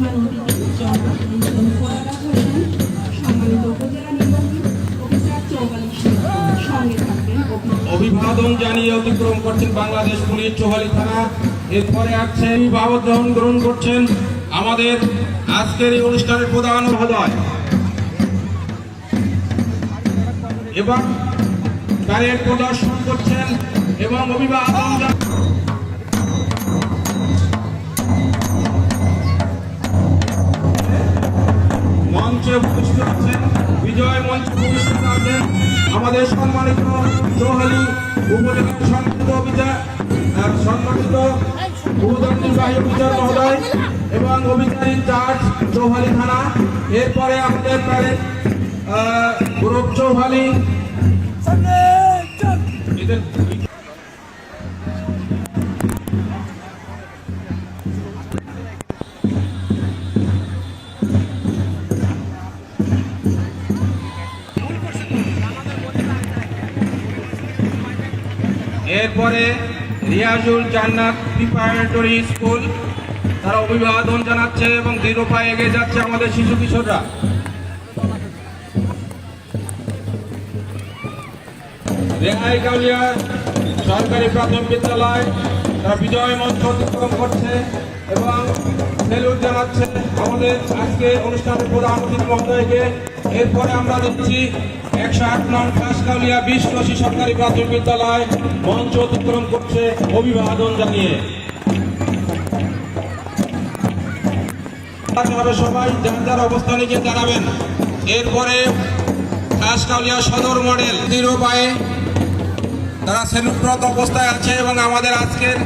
প্রধান অতিথি জনাব ফরাদা হোসেন, সম্মানিত উপজেলা নির্বাহী অফিসার 44 সঙ্গে থাকবেন। অভিবাদন জানিয়ে অতিক্রম করছেন বাংলাদেশ পুলিশ চৌহালি থানা। এরপরে আসছে অভিবাদন গ্রহণ করছেন আমাদের আজকের এই অনুষ্ঠানের প্রধান মহোদয় এবং প্যারেড প্রদর্শন করছেন এবং অভিবাদন মঞ্চে উপস্থিত আছেন, বিজয় মঞ্চে উপস্থিত আছেন আমাদের সম্মানিত চৌহালি উপজেলার সম্মানিত উপজেলা নির্বাহী অফিসার মহোদয় এবং অফিসার ইনচার্জ চৌহালি থানা। এরপরে আমাদের প্যারেড গ্রুপ চৌহালি এরপরে রিয়াজুল জান্নাত প্রিপারেটরি স্কুল, তারা অভিবাদন জানাচ্ছে এবং দৃঢ় পায়ে এগিয়ে যাচ্ছে আমাদের শিশু কিশোররা। রেহাই গাউলিয়া সরকারি প্রাথমিক বিদ্যালয়, তারা বিজয় মঞ্চ অতিক্রম করছে এবং সেলুট জানাচ্ছে আমাদের আজকে অনুষ্ঠানের প্রধান অতিথি মহোদয়কে। এরপরে আমরা দেখছি 108 নং খাসকাউলিয়া 20 সরকারি প্রাথমিক বিদ্যালয় মঞ্চ অতিক্রম করছে অভিবাদন জানিয়ে। সবাই যার যার অবস্থানে গিয়ে দাঁড়াবেন। এরপরে খাসকাউলিয়া সদর মডেল দৃঢ় পায়ে তারা সেলুটরত অবস্থায় আছে এবং আমাদের আজকের